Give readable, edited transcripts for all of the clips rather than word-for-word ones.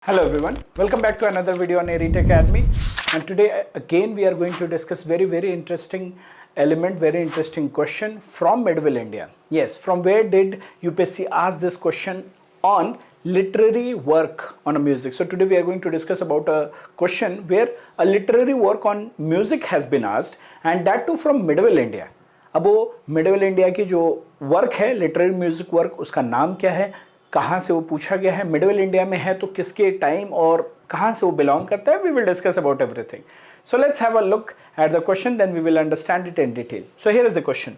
Hello everyone, welcome back to another video on Aerit Academy, and today again we are going to discuss very interesting element, very interesting question from medieval India. Yes, from where did UPSC ask this question on literary work on a music. So today we are going to discuss about a question where a literary work on music has been asked, and that too from medieval India. अब वो medieval India की जो work है literary music work, उसका नाम क्या है, कहाँ से वो पूछा गया है, मिडिवल इंडिया में है तो किसके टाइम और कहाँ से वो बिलोंग करता है. We will discuss about everything. So let's have a look at the question, then we will understand it in detail. So here is the question.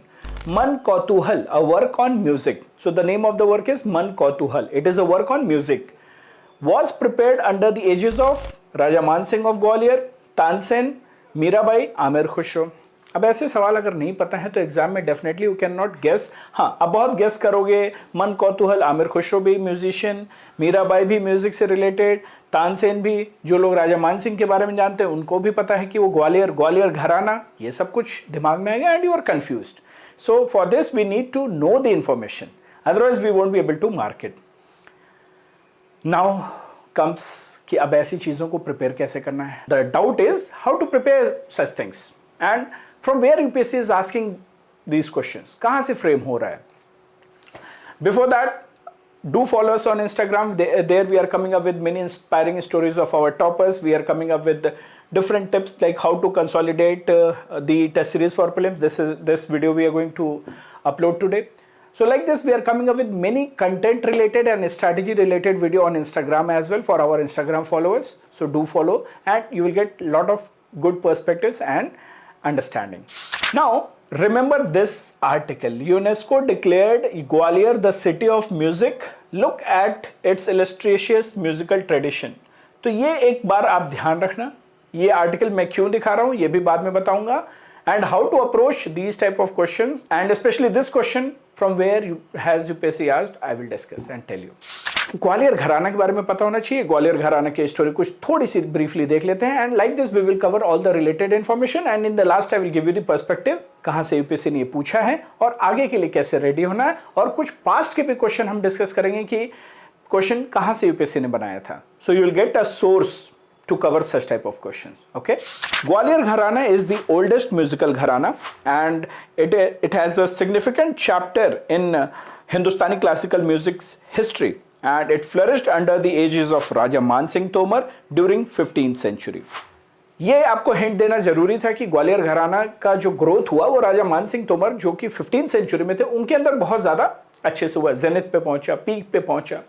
Man Kautuhal, a work on music. So the name of the work is Man Kautuhal. It is a work on music. was prepared under the aegis of Raja Man Singh of Gwalior, Tansen, Mirabai, Amir Khusro. अब ऐसे सवाल अगर नहीं पता है तो exam में definitely you can not guess. हाँ, अब बहुत गेस करोगे. मन कौतूहल, आमिर खुसरो भी म्यूजिशियन, मीराबाई भी म्यूजिक से रिलेटेड, तानसेन भी, जो लोग राजा मान सिंह के बारे में जानते हैं उनको भी पता है कि वो ग्वालियर घराना, ये सब कुछ दिमाग में आ गया and you are confused. So for this we need to know the information, otherwise we won't be able to mark it. Now comes कि अब ऐसी चीज़ों को प्रिपेयर कैसे करना है. The doubt is how to prepare such things and from where UPSC is asking these questions, कहाँ से फ्रेम हो रहा है. Before that, do follow us on Instagram. There we are coming up with many inspiring stories of our toppers. We are coming up with different tips like how to consolidate the test series for prelims. This video we are going to upload today. So like this, we are coming up with many content related and strategy related video on Instagram as well for our Instagram followers. So do follow and you will get a lot of good perspectives and understanding. Now, remember this article. UNESCO declared Gwalior the city of music. Look at its illustrious musical tradition. तो ये एक बार आप ध्यान रखना. ये article मैं क्यों दिखा रहा हूँ ये भी बाद में बताऊंगा. And how to approach these type of questions, and especially this question from where has UPSC asked, I will discuss and tell you. Gwalior घराना के बारे में पता होना चाहिए. ग्वालियर घराना की स्टोरी कुछ थोड़ी सी ब्रीफली देख लेते हैं. And like this we will cover all the related information and in the last I will give you the perspective, कहाँ से यूपीएससी ने ये पूछा है और आगे के लिए कैसे रेडी होना है. और कुछ पास्ट के भी क्वेश्चन हम डिस्कस करेंगे कि क्वेश्चन कहाँ से यूपीएससी ने बनाया था. So you will get a source to cover such type of questions. Okay, Gwalior Gharana is the oldest musical gharana and it has a significant chapter in Hindustani classical music's history, and it flourished under the aegis of Raja Man Singh Tomar during 15th century. ये आपको hint देना जरूरी था कि ग्वालियर घराना का जो growth हुआ वो राजा मान सिंह तोमर जो कि 15th सेंचुरी में थे उनके अंदर बहुत ज्यादा अच्छे से हुआ, जेनिथ पे पहुंचा, पीक पे पहुंचा.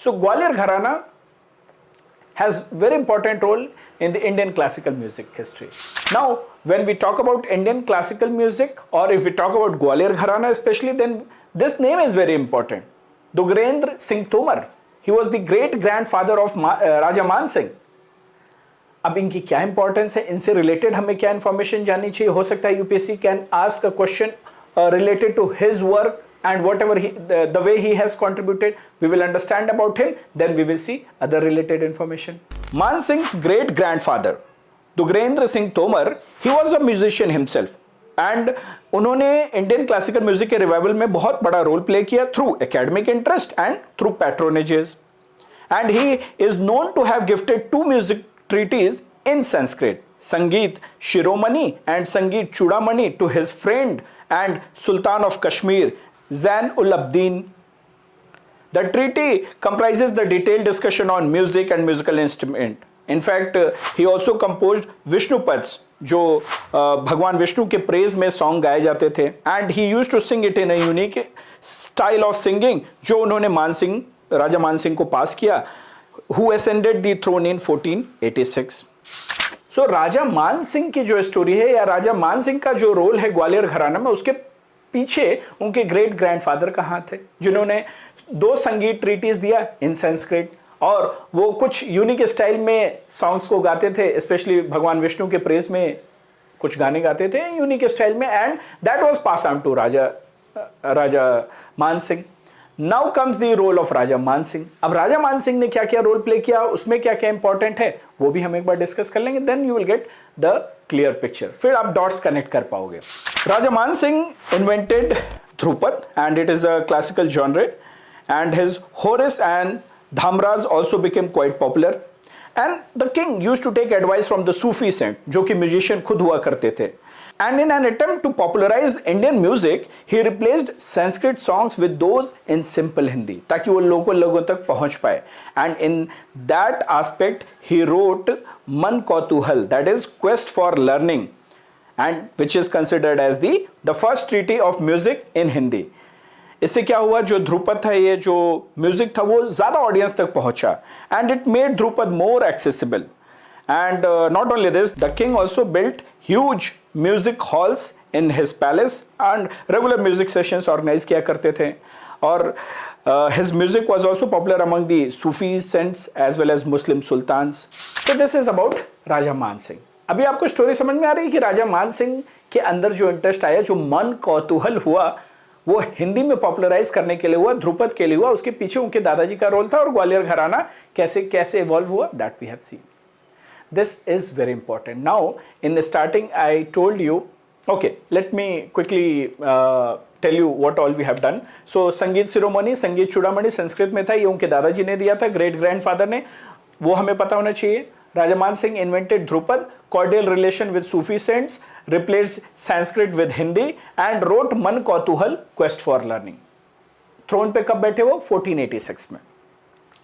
सो ग्वालियर घराना has very important role in the Indian classical music history. Now, when we talk about Indian classical music, or if we talk about Gwalior Gharana especially, then this name is very important. Dugrendra Singh Tomar. He was the great grandfather of Raja Man Singh. अब इनकी क्या importance है, इनसे related हमें क्या information जाननी चाहिए. हो सकता है UPSC can ask a question related to his work and whatever the way he has contributed. We will understand about him, then we will see other related information. Man Singh's great grandfather Dugrendra Singh Tomar, he was a musician himself and उन्होंने Indian classical music के revival में बहुत बड़ा role play किया through academic interest and through patronages. And he is known to have gifted 2 music treatises in Sanskrit, Sangeet Shiromani and Sangeet Chudamani, to his friend and Sultan of Kashmir, Zain-ul-Abdin. The treaty comprises the detailed discussion on music and musical instrument. In fact, he also composed Vishnupads, जो भगवान विष्णु के praise में song गाए जाते थे, and he used to sing it in a unique style of singing, जो उन्होंने राजा मान सिंह को पास किया, who ascended the throne in 1486. सो राजा मान सिंह की जो स्टोरी है या राजा मान सिंह का जो रोल है ग्वालियर घराना में, उसके पीछे उनके ग्रेट ग्रैंडफादर कहाँ थे जिन्होंने 2 संगीत ट्रीटीज दिया इन संस्कृत, और वो कुछ यूनिक स्टाइल में सॉन्ग्स को गाते थे, स्पेशली भगवान विष्णु के प्रेज में कुछ गाने गाते थे यूनिक स्टाइल में, and that was passed on to Raja Man Singh. Now comes the role of Raja Man Singh. अब राजा मान सिंह ने क्या क्या रोल प्ले किया, उसमें क्या क्या इंपॉर्टेंट है, वो भी हम एक बार डिस्कस कर लेंगे. Then you will get the clear picture, फिर आप डॉट्स कनेक्ट कर पाओगे. Raja Man Singh invented dhrupad and it is a classical genre, and his होरेस and Dhamras also became quite popular. And the king used to take advice from the Sufi saint, जो कि musician खुद हुआ करते थे. And in an attempt to popularize Indian music, he replaced Sanskrit songs with those in simple Hindi, ताकि वो लोगों तक पहुंच पाए. And in that aspect, he wrote Man Kautuhal, that is Quest for Learning, and which is considered as the first treaty of music in Hindi. इससे क्या हुआ, जो ध्रुपद था, ये जो म्यूजिक था, वो ज़्यादा ऑडियंस तक पहुंचा, and it made Dhrupad more accessible. And not only this, the king also built huge music halls in his palace and regular music sessions organize किया करते थे. और his music was also popular among the Sufis, saints as well as Muslim sultans. So this is about राजा मान सिंह. अभी आपको story समझ में आ रही है कि राजा मान सिंह के अंदर जो इंटरेस्ट आया, जो मन कौतूहल हुआ, वो हिंदी में पॉपुलराइज करने के लिए हुआ, ध्रुपद के लिए हुआ. उसके पीछे उनके दादाजी का रोल था, और ग्वालियर घराना कैसे कैसे इवॉल्व हुआ, that we have seen. This is very important. Now, in the starting, I told you, okay, let me quickly tell you what all we have done. So, संगीत शिरोमणि, संगीत चूड़ामणि संस्कृत में था, ये उनके दादाजी ने दिया था, ग्रेट ग्रैंडफादर ने, वो हमें पता होना चाहिए. Raja Man Singh invented Dhrupad, cordial relation with Sufi saints, replaced Sanskrit with Hindi, and wrote Man Kautuhal, Quest for Learning. Throne पे कब बैठे वो? 1486 में.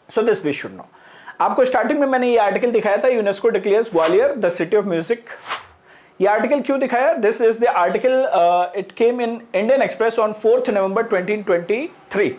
So this we should know. आपको स्टार्टिंग में मैंने ये आर्टिकल दिखाया था, UNESCO declares Gwalior the city of music. ये आर्टिकल क्यों दिखाया? This is the article, it came in Indian Express on 4 नवंबर 2023.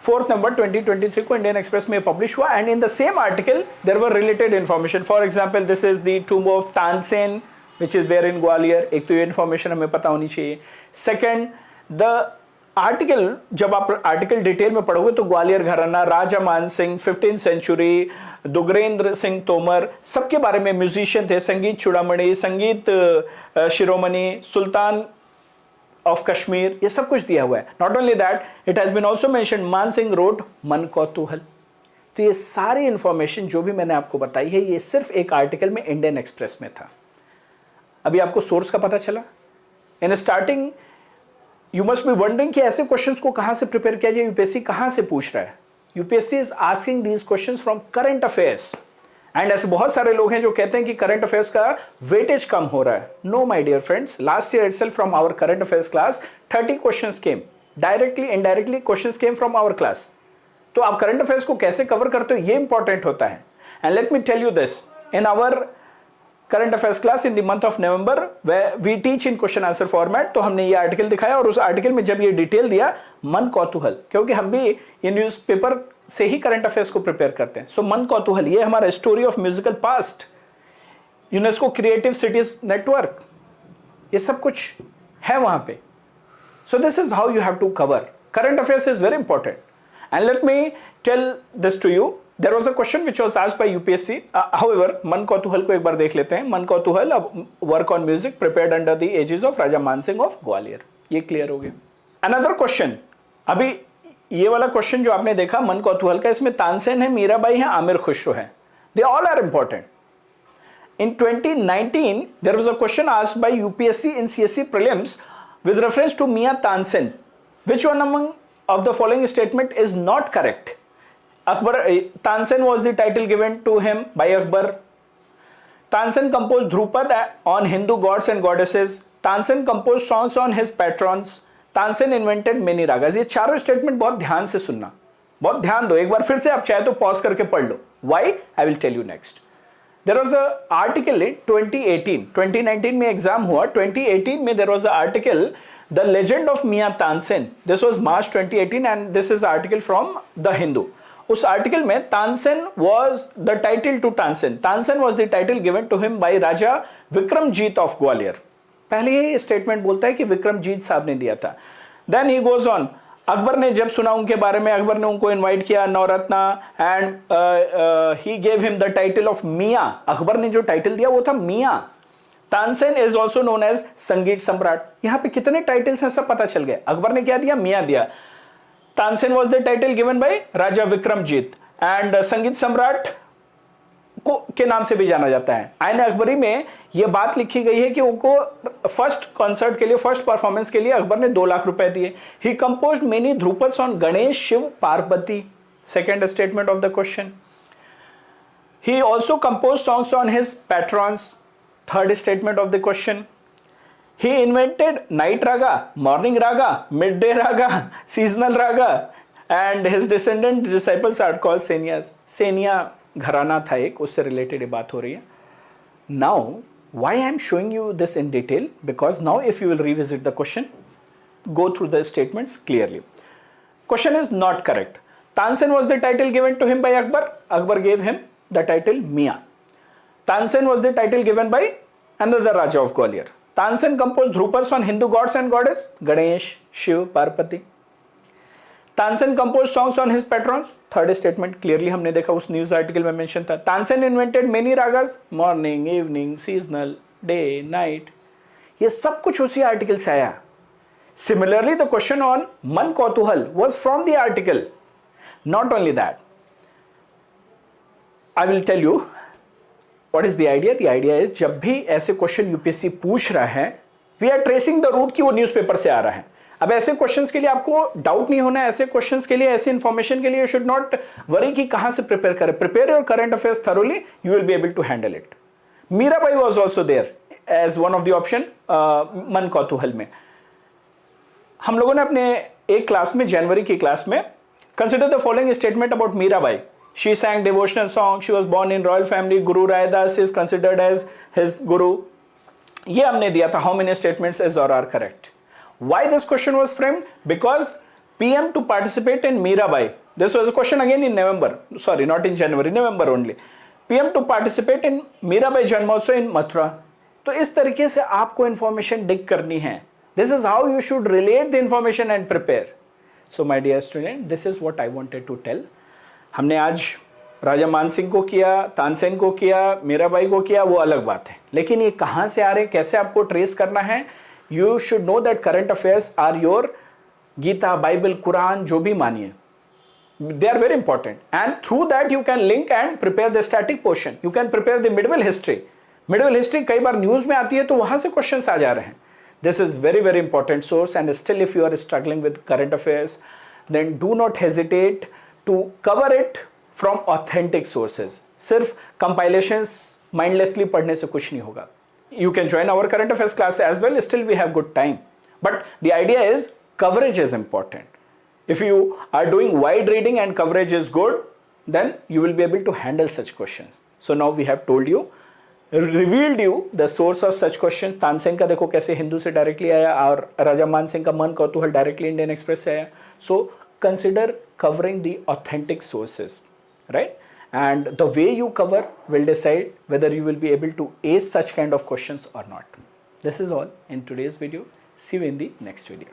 4 नवंबर 2023 को इंडियन एक्सप्रेस में पब्लिश हुआ, and in the same article there were related information. For example, this is the tomb of Tansen which is there in Gwalior. एक तो ये information हमें पता होनी चाहिए. सेकेंड, द आर्टिकल, जब आप आर्टिकल डिटेल में पढ़ोगे तो ग्वालियर घराना, राजा मान सिंह, 15th सेंचुरी, दुग्गेंद्र सिंह तोमर, सबके बारे में म्यूजिशियन थे. संगीत चूड़ामणि, संगीत शिरोमणि, सुल्तान ऑफ कश्मीर, ये सब कुछ दिया हुआ है. Not only that, it has been also mention Man Singh road मन कौतूहल. तो ये सारी इंफॉर्मेशन जो भी मैंने आपको बताई है, ये सिर्फ एक आर्टिकल में इंडियन एक्सप्रेस में था. अभी आपको सोर्स का पता चला. In starting you must be wondering कि ऐसे क्वेश्चंस को कहां से प्रिपेयर किया जाए, यूपीएससी कहां से पूछ रहा है. UPSC is asking these questions from current affairs, and ऐसे बहुत सारे लोग हैं जो कहते हैं कि करंट अफेयर्स का वेटेज कम हो रहा है. No my dear friends, last year itself from our current affairs class 30 questions came directly, indirectly questions came from our class. तो आप करंट अफेयर्स को कैसे कवर करते हो, ये इंपॉर्टेंट होता है. And let me tell you this, in our current affairs class in the month of November we teach in question answer format, तो हमने ये आर्टिकल दिखाया, और उस आर्टिकल में जब ये डिटेल दिया मन कौतूहल, क्योंकि हम भी ये न्यूज़पेपर से ही करंट अफेयर्स को प्रिपेयर करते हैं. सो मन कौतूहल, ये हमारा story of musical past, UNESCO creative cities network, ये सब कुछ है वहां पे. So this is how you have to cover current affairs, is very important. And let me tell this to you. There was a question which was asked by UPSC. However, मन कौतूहल को एक बार देख लेते हैं. Man Kautuhal, work on music prepared under the aegis of Raja Man Singh of Gwalior. ये clear हो गया. Another question, अभी ये वाला क्वेश्चन जो आपने देखा मन कौतूहल का, इसमें तानसेन है, मीराबाई है, आमिर खुसरो है. They all are important. In 2019, there was a question asked by UPSC in CSE prelims with reference to Mia Tansen. Which one among of the following statement is not correct? Akbar, Tansen was the title given to him by Akbar. Tansen composed Dhrupad on Hindu gods and goddesses. Tansen composed songs on his patrons. Tansen invented many ragas. ये चारों statement बहुत ध्यान से सुनना, बहुत ध्यान दो. एक बार फिर से आप चाहे तो पॉज करके पढ़ लो. Why? I will tell you next. There was a article in 2018. 2019 में एग्जाम हुआ. 2018 में there was a article, The Legend of Mia Tansen. This was March 2018 and this is article from The Hindu. उस article में Tansen was the title to Tansen. Tansen was the title given to him by Raja Vikramjit of Gwalior. पहले ये statement बोलता है कि विक्रमजीत साहब ने दिया था. Then he goes on. Akbar ने जब सुना उनके बारे में, अकबर ने उनको इनवाइट किया, Navratna, and he gave him the title of मियाँ. अकबर ने जो टाइटल दिया वो था मियाँ. Tansen is also known as sangeet samrat. यहाँ पे कितने टाइटल्स हैं सब पता चल गए. अकबर ने क्या दिया? मियाँ दिया. Tansen was the title given by Raja Vikramjit, and संगीत सम्राट को के नाम से भी जाना जाता है. आईन अकबरी में यह बात लिखी गई है कि उनको फर्स्ट कॉन्सर्ट के लिए, फर्स्ट परफॉर्मेंस के लिए अकबर ने 2 लाख रुपए दिए. He composed many dhrupads on Ganesh, Shiv, Parvati. Second statement of the question. He also composed songs on his patrons. Third statement of the question. He invented night raga, morning raga, midday raga, seasonal raga, and his descendant disciples are called Senias. Senia घराना था एक, उससे related ये बात हो रही है. Now, why I am showing you this in detail? Because now if you will revisit the question, go through the statements clearly. Question is not correct. Tansen was the title given to him by Akbar. Akbar gave him the title Mia. Tansen was the title given by another Raja of Gwalior. Tansen composed dhrupas on Hindu gods and goddess, Ganesh, Shiv, Parvati. Tansen composed songs on his patrons. Third statement clearly हमने देखा उस news article में mention था. Tansen invented many ragas, morning, evening, seasonal, day, night. ये सब कुछ उसी article से आया. Similarly, the question on Man Kautuhal was from the article. Not only that, I will tell you what is the idea. The idea is जब भी ऐसे question UPSC पूछ रहा है, we are tracing the route कि वो newspaper से आ रहा है. अब ऐसे क्वेश्चंस के लिए आपको डाउट नहीं होना है. ऐसे क्वेश्चंस के लिए, ऐसे इंफॉर्मेशन के लिए यू शुड नॉट वरी कि कहां से प्रिपेयर करें. Prepare your current affairs thoroughly, you will be able to handle it. Mirabai was also there as one of the option Man Kautuhal में. हम लोगों ने अपने एक क्लास में, जनवरी की क्लास में, consider the following statement about Mirabai. She sang devotional song, she was born in royal family, Guru Raidas is considered as his guru. ये हमने दिया था. How many statements is or are correct? Why this question was framed? Because PM to participate in Mirabai. This was a question again in November. Sorry, not in January, November only. PM to participate in Mirabai Janmotsav in Mathura. तो इस तरीके से आपको information dig करनी है. This is how you should relate the information and prepare. So my dear student, this is what I wanted to tell. हमने आज राजा मान सिंह को किया, तानसेन को किया, मीराबाई को किया, वो अलग बात है. लेकिन ये कहाँ से आ रहे, कैसे आपको ट्रेस करना है. You should know that current affairs are your Gita, Bible, Quran, जो भी मानिए. They are very important. And through that you can link and prepare the static portion. You can prepare the medieval history. Medieval history कई बार news में आती है तो वहाँ से questions आ जा रहे हैं. This is very very important source, and still if you are struggling with current affairs, then do not hesitate to cover it from authentic sources. सिर्फ compilations mindlessly पढ़ने से कुछ नहीं होगा. You can join our current affairs class as well, still we have good time. But the idea is coverage is important. If you are doing wide reading and coverage is good, then you will be able to handle such questions. So now we have told you, revealed you the source of such questions. Tansen का देखो कैसे हिंदू से directly आया, और राजा मान सिंह का मन कौतूहल directly Indian express से आया. So consider covering the authentic sources, right? And the way you cover will decide whether you will be able to ace such kind of questions or not. This is all in today's video. See you in the next video.